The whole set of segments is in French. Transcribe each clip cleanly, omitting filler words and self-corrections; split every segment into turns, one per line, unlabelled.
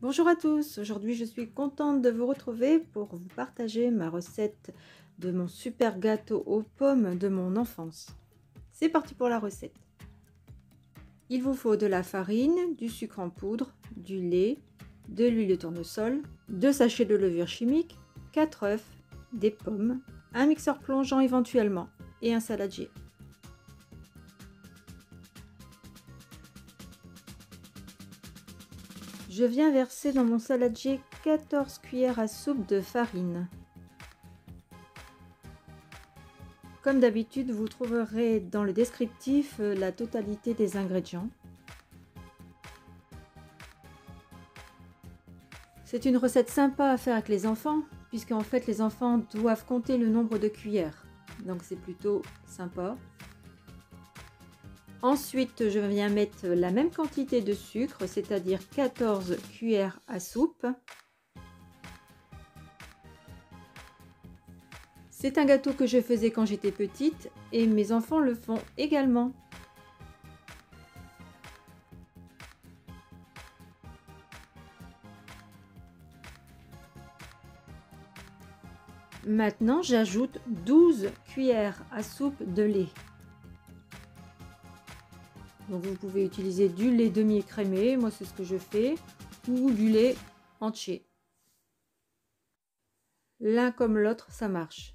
Bonjour à tous, aujourd'hui je suis contente de vous retrouver pour vous partager ma recette de mon super gâteau aux pommes de mon enfance. C'est parti pour la recette. Il vous faut de la farine, du sucre en poudre, du lait, de l'huile de tournesol, 2 sachets de levure chimique, 4 œufs, des pommes, un mixeur plongeant éventuellement et un saladier. Je viens verser dans mon saladier 14 cuillères à soupe de farine. Comme d'habitude, vous trouverez dans le descriptif la totalité des ingrédients. C'est une recette sympa à faire avec les enfants, puisqu'en fait les enfants doivent compter le nombre de cuillères. Donc c'est plutôt sympa. Ensuite, je viens mettre la même quantité de sucre, c'est-à-dire 14 cuillères à soupe. C'est un gâteau que je faisais quand j'étais petite et mes enfants le font également. Maintenant, j'ajoute 12 cuillères à soupe de lait. Donc vous pouvez utiliser du lait demi-écrémé, moi c'est ce que je fais, ou du lait entier. L'un comme l'autre, ça marche.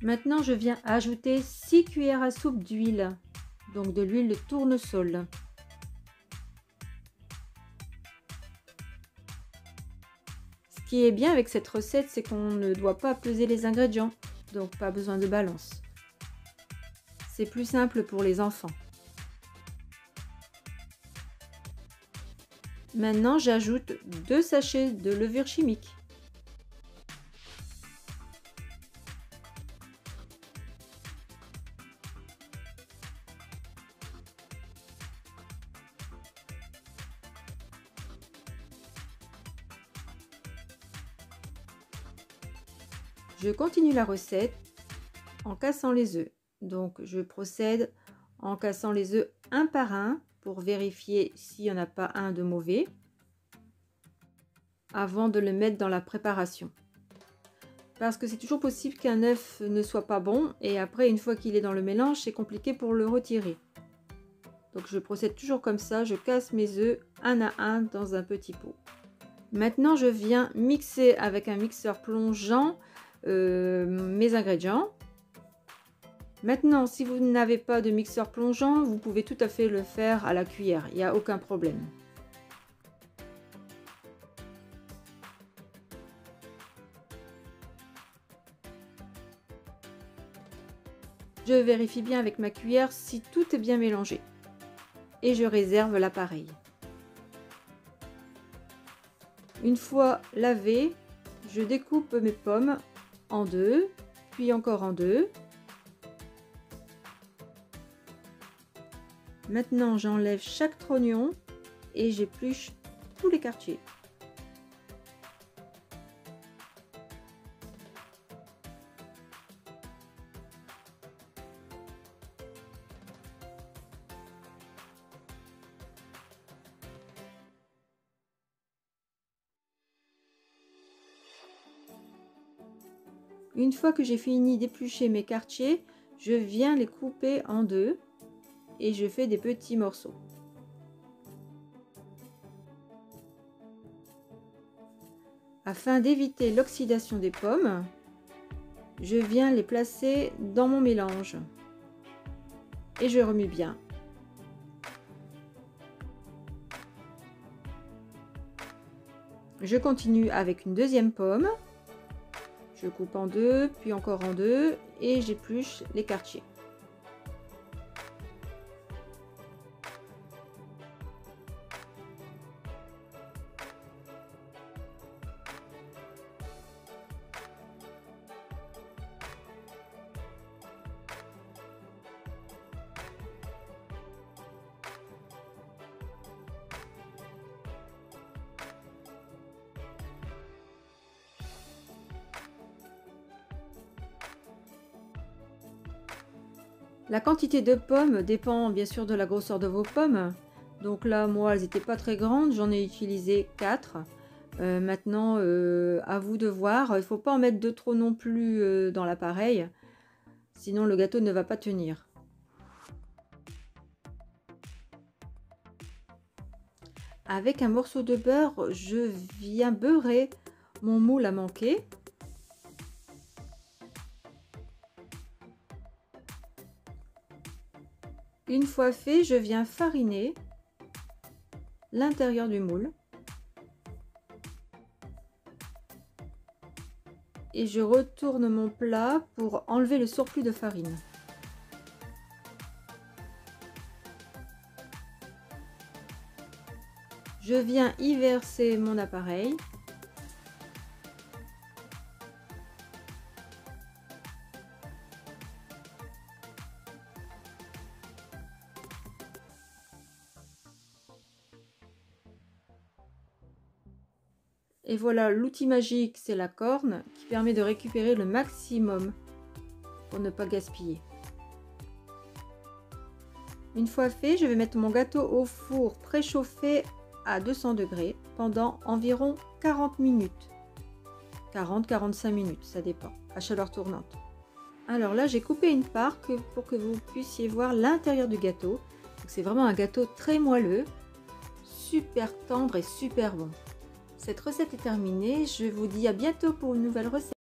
Maintenant, je viens ajouter 6 cuillères à soupe d'huile, donc de l'huile de tournesol. Ce qui est bien avec cette recette, c'est qu'on ne doit pas peser les ingrédients, donc pas besoin de balance. C'est plus simple pour les enfants. Maintenant, j'ajoute 2 sachets de levure chimique. Je continue la recette en cassant les œufs. Donc je procède en cassant les œufs un par un pour vérifier s'il n'y en a pas un de mauvais avant de le mettre dans la préparation. Parce que c'est toujours possible qu'un œuf ne soit pas bon et après une fois qu'il est dans le mélange, c'est compliqué pour le retirer. Donc je procède toujours comme ça, je casse mes œufs un à un dans un petit pot. Maintenant je viens mixer avec un mixeur plongeant mes ingrédients. Maintenant, si vous n'avez pas de mixeur plongeant, vous pouvez tout à fait le faire à la cuillère, il n'y a aucun problème. Je vérifie bien avec ma cuillère si tout est bien mélangé et je réserve l'appareil. Une fois lavé, je découpe mes pommes en deux, puis encore en deux. Maintenant, j'enlève chaque trognon et j'épluche tous les quartiers. Une fois que j'ai fini d'éplucher mes quartiers, je viens les couper en deux et je fais des petits morceaux. Afin d'éviter l'oxydation des pommes, je viens les placer dans mon mélange et je remue bien. Je continue avec une deuxième pomme. Je coupe en deux, puis encore en deux et j'épluche les quartiers. La quantité de pommes dépend bien sûr de la grosseur de vos pommes. Donc là, moi, elles n'étaient pas très grandes, j'en ai utilisé 4. Maintenant, à vous de voir. Il ne faut pas en mettre de trop non plus dans l'appareil, sinon le gâteau ne va pas tenir. Avec un morceau de beurre, je viens beurrer mon moule à manquer. Une fois fait, je viens fariner l'intérieur du moule. Et je retourne mon plat pour enlever le surplus de farine. Je viens y verser mon appareil. Et voilà, l'outil magique, c'est la corne qui permet de récupérer le maximum pour ne pas gaspiller. Une fois fait, je vais mettre mon gâteau au four préchauffé à 200 degrés pendant environ 40 minutes. 40-45 minutes, ça dépend, à chaleur tournante. Alors là, j'ai coupé une part pour que vous puissiez voir l'intérieur du gâteau. C'est vraiment un gâteau très moelleux, super tendre et super bon. Cette recette est terminée, je vous dis à bientôt pour une nouvelle recette.